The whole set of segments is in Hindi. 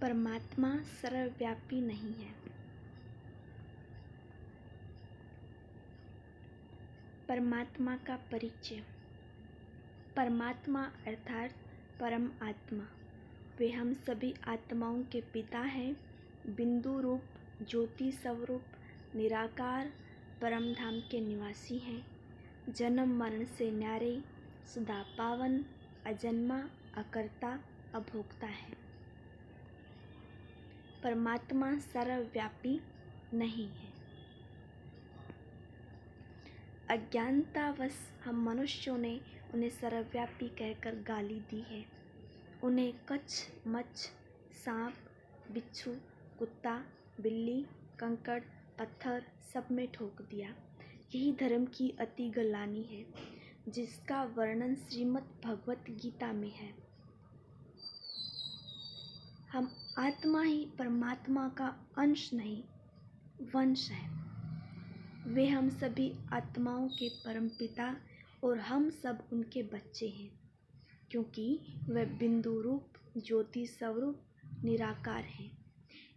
परमात्मा सर्वव्यापी नहीं है। परमात्मा का परिचय। परमात्मा अर्थात परम आत्मा, वे हम सभी आत्माओं के पिता हैं, बिंदु रूप, ज्योति स्वरूप, निराकार परम धाम के निवासी हैं, जन्म मरण से न्यारे, सदा पावन, अजन्मा, अकर्ता, अभोक्ता है। परमात्मा सर्वव्यापी नहीं है। अज्ञानतावश हम मनुष्यों ने उन्हें सर्वव्यापी कहकर गाली दी है। उन्हें कच्छ, मच्छ, सांप, बिच्छू, कुत्ता, बिल्ली, कंकड़, पत्थर सब में ठोक दिया। यही धर्म की अति गलानी है, जिसका वर्णन श्रीमद् भगवत गीता में है। हम आत्मा ही परमात्मा का अंश नहीं, वंश है। वे हम सभी आत्माओं के परमपिता और हम सब उनके बच्चे हैं, क्योंकि वह बिंदु रूप, ज्योति स्वरूप, निराकार हैं।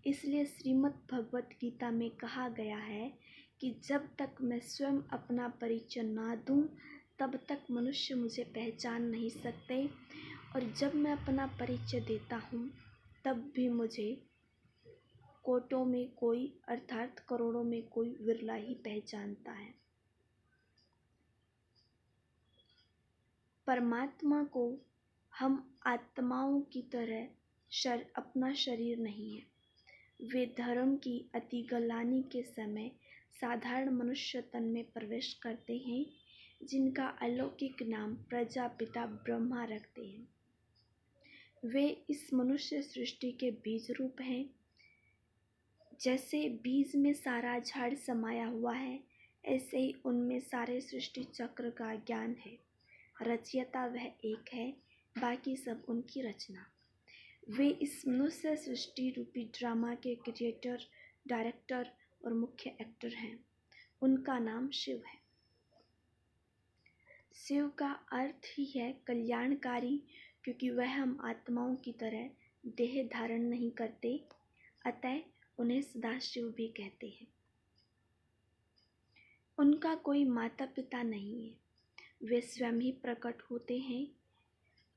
इसलिए श्रीमद् भगवत गीता में कहा गया है कि जब तक मैं स्वयं अपना परिचय ना दूं, तब तक मनुष्य मुझे पहचान नहीं सकते, और जब मैं अपना परिचय देता हूँ तब भी मुझे कोटों में कोई अर्थात करोड़ों में कोई विरला ही पहचानता है। परमात्मा को हम आत्माओं की तरह अपना शरीर नहीं है। वे धर्म की अति गलानी के समय साधारण मनुष्य तन में प्रवेश करते हैं, जिनका अलौकिक नाम प्रजापिता ब्रह्मा रखते हैं। वे इस मनुष्य सृष्टि के बीज रूप हैं। जैसे बीज में सारा झाड़ समाया हुआ है, ऐसे ही उनमें सारे सृष्टि चक्र का ज्ञान है। रचयिता वह एक है, बाकी सब उनकी रचना। वे इस मनुष्य सृष्टि रूपी ड्रामा के क्रिएटर, डायरेक्टर और मुख्य एक्टर हैं। उनका नाम शिव है। शिव का अर्थ ही है कल्याणकारी, क्योंकि वह हम आत्माओं की तरह देह धारण नहीं करते, अतः उन्हें सदाशिव भी कहते हैं। उनका कोई माता पिता नहीं है, वे स्वयं ही प्रकट होते हैं,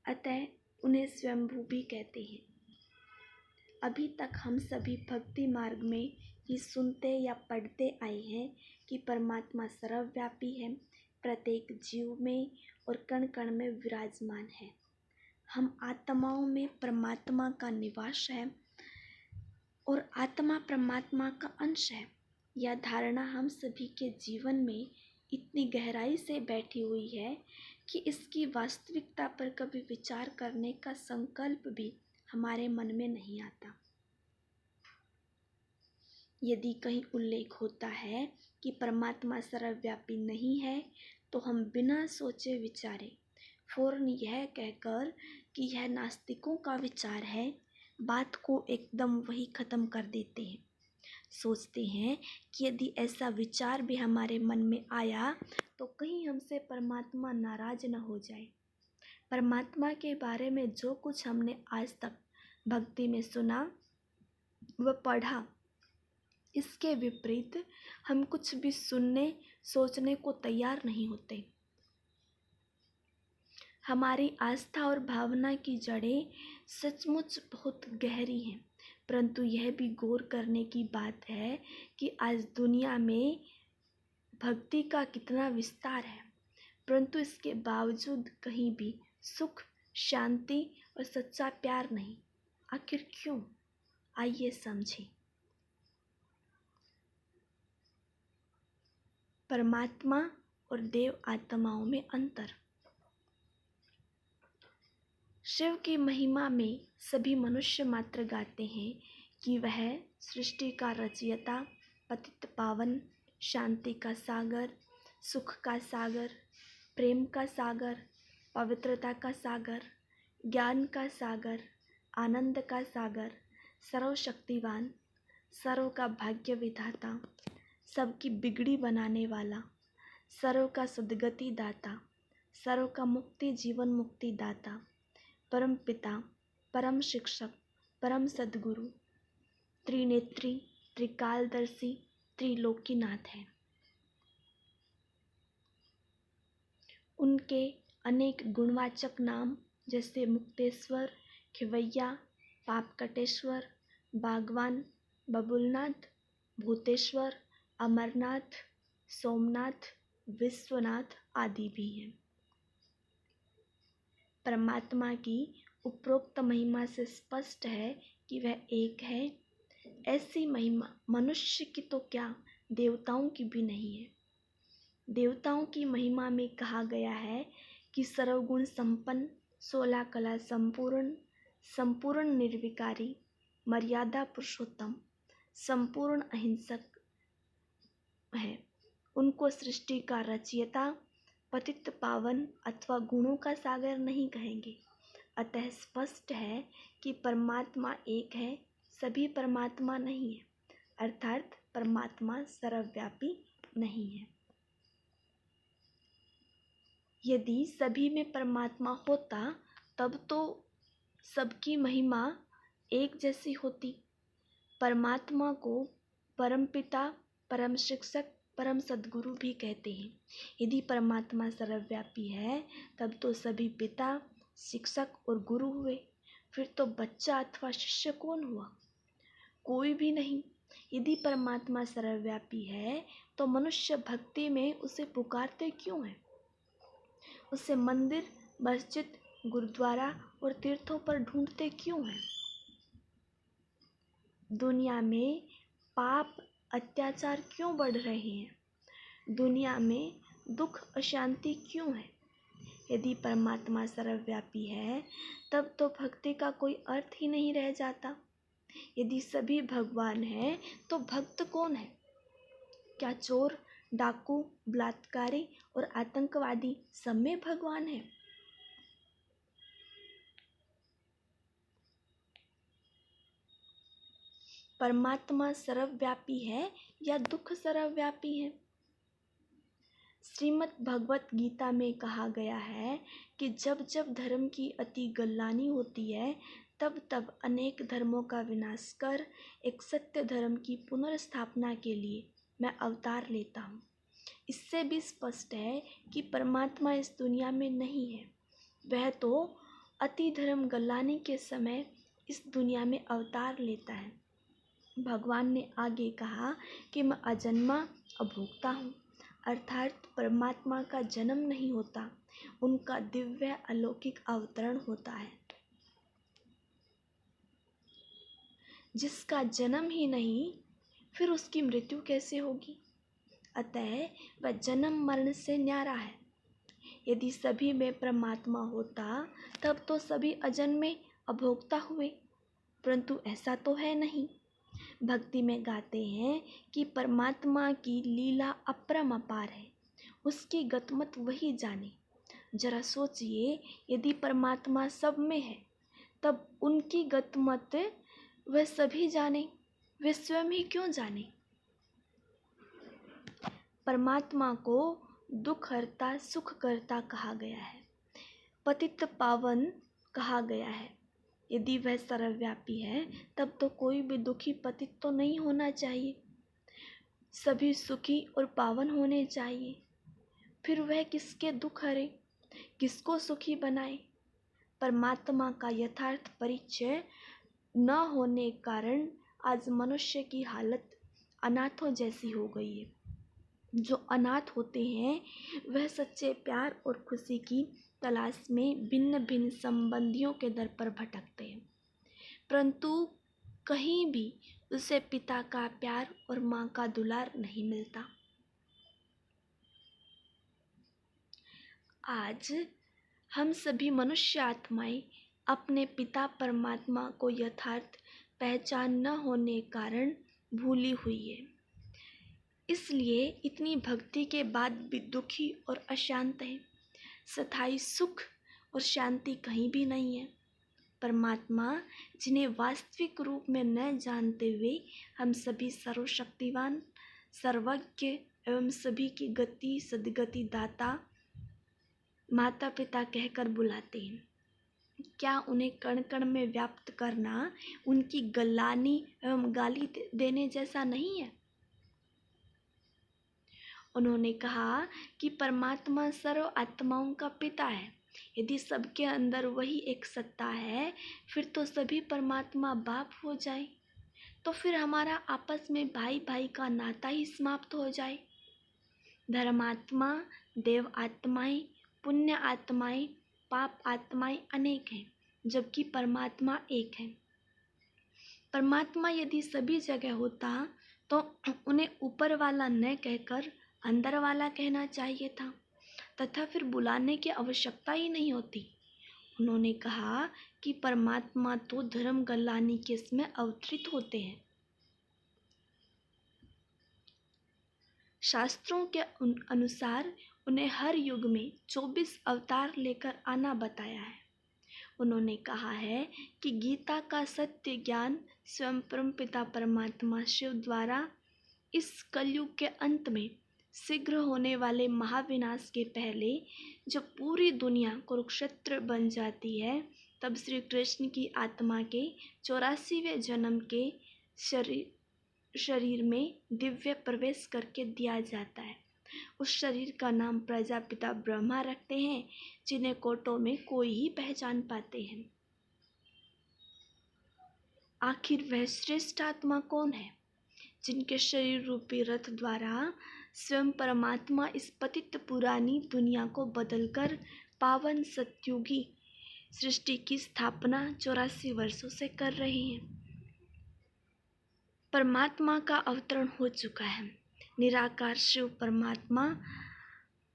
अतः उन्हें स्वयंभू भी कहते हैं। अभी तक हम सभी भक्ति मार्ग में ये सुनते या पढ़ते आए हैं कि परमात्मा सर्वव्यापी है, प्रत्येक जीव में और कण कण में विराजमान है। हम आत्माओं में परमात्मा का निवास है और आत्मा परमात्मा का अंश है। यह धारणा हम सभी के जीवन में इतनी गहराई से बैठी हुई है कि इसकी वास्तविकता पर कभी विचार करने का संकल्प भी हमारे मन में नहीं आता। यदि कहीं उल्लेख होता है कि परमात्मा सर्वव्यापी नहीं है, तो हम बिना सोचे विचारे फौरन यह कहकर कि यह नास्तिकों का विचार है, बात को एकदम वही खत्म कर देते हैं। सोचते हैं कि यदि ऐसा विचार भी हमारे मन में आया तो कहीं हमसे परमात्मा नाराज न हो जाए। परमात्मा के बारे में जो कुछ हमने आज तक भक्ति में सुना व पढ़ा, इसके विपरीत हम कुछ भी सुनने सोचने को तैयार नहीं होते। हमारी आस्था और भावना की जड़ें सचमुच बहुत गहरी हैं, परंतु यह भी गौर करने की बात है कि आज दुनिया में भक्ति का कितना विस्तार है, परंतु इसके बावजूद कहीं भी सुख, शांति और सच्चा प्यार नहीं। आखिर क्यों? आइए समझें। परमात्मा और देव आत्माओं में अंतर। शिव की महिमा में सभी मनुष्य मात्र गाते हैं कि वह सृष्टि का रचयिता, पतित पावन, शांति का सागर, सुख का सागर, प्रेम का सागर, पवित्रता का सागर, ज्ञान का सागर, आनंद का सागर, सर्वशक्तिवान, सर्व का भाग्य विधाता, सबकी बिगड़ी बनाने वाला, सर्व का सद्गति दाता, सर्व का मुक्ति जीवन मुक्ति दाता, परम पिता, परम शिक्षक, परम सद्गुरु, त्रिनेत्री, त्रिकालदर्शी, त्रिलोकीनाथ हैं। उनके अनेक गुणवाचक नाम जैसे मुक्तेश्वर, खिवैया, पापकटेश्वर, बागवान, बबुलनाथ, भूतेश्वर, अमरनाथ, सोमनाथ, विश्वनाथ आदि भी हैं। परमात्मा की उपरोक्त महिमा से स्पष्ट है कि वह एक है। ऐसी महिमा मनुष्य की तो क्या, देवताओं की भी नहीं है। देवताओं की महिमा में कहा गया है कि सर्वगुण संपन्न, 16 कला संपूर्ण, संपूर्ण निर्विकारी, मर्यादा पुरुषोत्तम, संपूर्ण अहिंसक है। उनको सृष्टि का रचयिता, पतित पावन अथवा गुणों का सागर नहीं कहेंगे। अतः स्पष्ट है कि परमात्मा एक है, सभी परमात्मा नहीं है, अर्थात परमात्मा सर्वव्यापी नहीं है। यदि सभी में परमात्मा होता तब तो सबकी महिमा एक जैसी होती। परमात्मा को परमपिता, परम शिक्षक, परम सद्गुरु भी कहते हैं। यदि परमात्मा सर्वव्यापी है तब तो सभी पिता, शिक्षक और गुरु हुए। फिर तो बच्चा अथवा शिष्य कौन हुआ? कोई भी नहीं। यदि परमात्मा सर्वव्यापी है तो मनुष्य भक्ति में उसे पुकारते क्यों हैं? उसे मंदिर, मस्जिद, गुरुद्वारा और तीर्थों पर ढूंढते क्यों हैं? दुनिया में पाप, अत्याचार क्यों बढ़ रहे हैं? दुनिया में दुख, अशांति क्यों है? यदि परमात्मा सर्वव्यापी है तब तो भक्ति का कोई अर्थ ही नहीं रह जाता। यदि सभी भगवान हैं तो भक्त कौन है? क्या चोर, डाकू, बलात्कारी और आतंकवादी सब में भगवान है? परमात्मा सर्वव्यापी है या दुख सर्वव्यापी है? श्रीमद् भगवत गीता में कहा गया है कि जब जब धर्म की अति गलनानी होती है तब तब अनेक धर्मों का विनाश कर एक सत्य धर्म की पुनर्स्थापना के लिए मैं अवतार लेता हूँ। इससे भी स्पष्ट है कि परमात्मा इस दुनिया में नहीं है। वह तो अति धर्म गलनानी के समय इस दुनिया में अवतार लेता है। भगवान ने आगे कहा कि मैं अजन्मा, अभोक्ता हूँ, अर्थात परमात्मा का जन्म नहीं होता, उनका दिव्य अलौकिक अवतरण होता है। जिसका जन्म ही नहीं, फिर उसकी मृत्यु कैसे होगी? अतः वह जन्म मरण से न्यारा है। यदि सभी में परमात्मा होता तब तो सभी अजन्मे, अभोक्ता हुए, परंतु ऐसा तो है नहीं। भक्ति में गाते हैं कि परमात्मा की लीला अपरम अपार है, उसकी गतमत वही जाने। जरा सोचिए, यदि परमात्मा सब में है तब उनकी गतमत वह सभी जाने, वे स्वयं ही क्यों जाने? परमात्मा को दुख हरता, सुख करता कहा गया है, पतित पावन कहा गया है। यदि वह सर्वव्यापी है तब तो कोई भी दुखी पतित तो नहीं होना चाहिए, सभी सुखी और पावन होने चाहिए। फिर वह किसके दुख हरे, किसको सुखी बनाए? परमात्मा का यथार्थ परिचय न होने के कारण आज मनुष्य की हालत अनाथों जैसी हो गई है। जो अनाथ होते हैं वह सच्चे प्यार और खुशी की तलाश में भिन्न भिन्न संबंधियों के दर पर भटकते हैं, परंतु कहीं भी उसे पिता का प्यार और माँ का दुलार नहीं मिलता। आज हम सभी मनुष्य आत्माएं अपने पिता परमात्मा को यथार्थ पहचान न होने के कारण भूली हुई है। इसलिए इतनी भक्ति के बाद भी दुखी और अशांत है। स्थायी सुख और शांति कहीं भी नहीं है। परमात्मा जिन्हें वास्तविक रूप में न जानते हुए हम सभी सर्वशक्तिवान, सर्वज्ञ एवं सभी की गति सद्गति दाता, माता पिता कहकर बुलाते हैं। क्या उन्हें कण कण में व्याप्त करना उनकी गलानी एवं गाली देने जैसा नहीं है? उन्होंने कहा कि परमात्मा सर्व आत्माओं का पिता है। यदि सबके अंदर वही एक सत्ता है, फिर तो सभी परमात्मा बाप हो जाए, तो फिर हमारा आपस में भाई भाई का नाता ही समाप्त हो जाए। धर्मात्मा, देव आत्माएं, पुण्य आत्माएं, पाप आत्माएं अनेक हैं, जबकि परमात्मा एक है। परमात्मा यदि सभी जगह होता तो उन्हें ऊपर वाला न कहकर अंदर वाला कहना चाहिए था, तथा फिर बुलाने की आवश्यकता ही नहीं होती। उन्होंने कहा कि परमात्मा तो धर्म गलानी के समय अवतरित होते हैं। शास्त्रों के अनुसार उन्हें हर युग में 24 अवतार लेकर आना बताया है। उन्होंने कहा है कि गीता का सत्य ज्ञान स्वयं परमपिता परमात्मा शिव द्वारा इस कलयुग के अंत में शीघ्र होने वाले महाविनाश के पहले जब पूरी दुनिया कुरुक्षेत्र बन जाती है, तब श्री कृष्ण की आत्मा के 84वें जन्म के शरीर में दिव्य प्रवेश करके दिया जाता है। उस शरीर का नाम प्रजापिता ब्रह्मा रखते हैं, जिन्हें कोटों में कोई ही पहचान पाते हैं। आखिर वह श्रेष्ठ आत्मा कौन है, जिनके शरीर रूपी रथ द्वारा स्वयं परमात्मा इस पतित पुरानी दुनिया को बदलकर पावन सतयुगी सृष्टि की स्थापना 84 वर्षों से कर रहे हैं। परमात्मा का अवतरण हो चुका है। निराकार शिव परमात्मा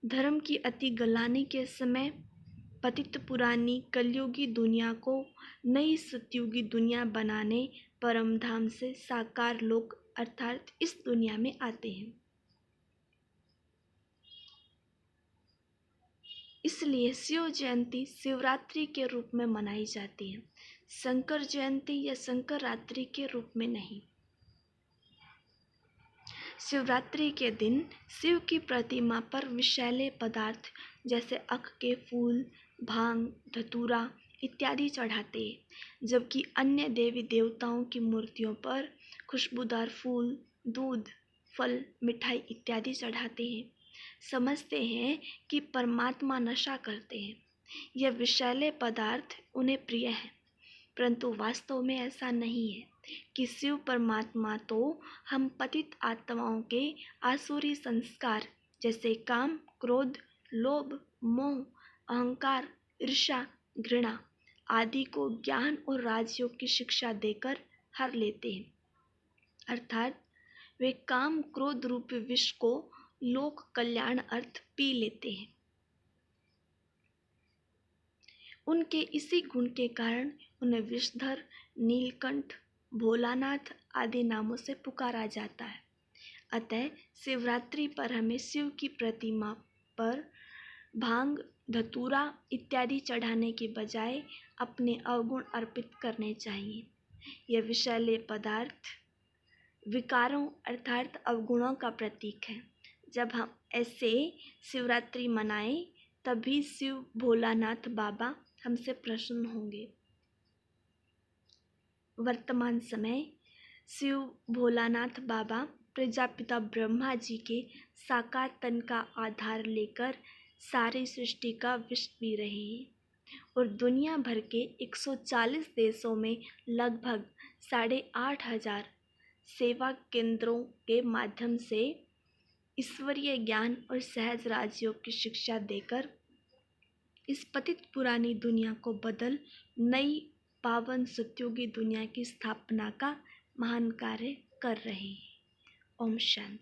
धर्म की अति गलानी के समय पतित पुरानी कलयुगी दुनिया को नई सतयुगी दुनिया बनाने परम धाम से साकार लोक अर्थात इस दुनिया में आते हैं। इसलिए शिव जयंती शिवरात्रि के रूप में मनाई जाती है, शंकर जयंती या शंकर रात्रि के रूप में नहीं। शिवरात्रि के दिन शिव की प्रतिमा पर विषैले पदार्थ जैसे अख के फूल, भांग, धतूरा इत्यादि चढ़ाते हैं, जबकि अन्य देवी देवताओं की मूर्तियों पर खुशबूदार फूल, दूध, फल, मिठाई इत्यादि चढ़ाते हैं। समझते हैं कि परमात्मा नशा करते हैं, यह विषैले पदार्थ उन्हें प्रिय हैं, परंतु वास्तव में ऐसा नहीं है कि शिव परमात्मा तो हम पतित आत्माओं के आसुरी संस्कार जैसे काम, क्रोध, लोभ, मोह, अहंकार, ईर्ष्या, घृणा आदि को ज्ञान और राजयोग की शिक्षा देकर हर लेते हैं। अर्थात वे काम क्रोध रूपी विष को लोक कल्याण अर्थ पी लेते हैं। उनके इसी गुण के कारण उन्हें विषधर, नीलकंठ, भोलानाथ आदि नामों से पुकारा जाता है। अतः शिवरात्रि पर हमें शिव की प्रतिमा पर भांग, धतूरा इत्यादि चढ़ाने के बजाय अपने अवगुण अर्पित करने चाहिए। यह विषैले पदार्थ विकारों अर्थात अवगुणों का प्रतीक है। जब हम ऐसे शिवरात्रि मनाएं, तभी शिव भोलानाथ बाबा हमसे प्रसन्न होंगे। वर्तमान समय शिव भोलानाथ बाबा प्रजापिता ब्रह्मा जी के साकार तन का आधार लेकर सारी सृष्टि का विष पी रहे हैं और दुनिया भर के 140 देशों में लगभग 8,500 सेवा केंद्रों के माध्यम से ईश्वरीय ज्ञान और सहज राजयोग की शिक्षा देकर इस पतित पुरानी दुनिया को बदल नई पावन सतयुगी दुनिया की स्थापना का महान कार्य कर रहे हैं। ओम शांति।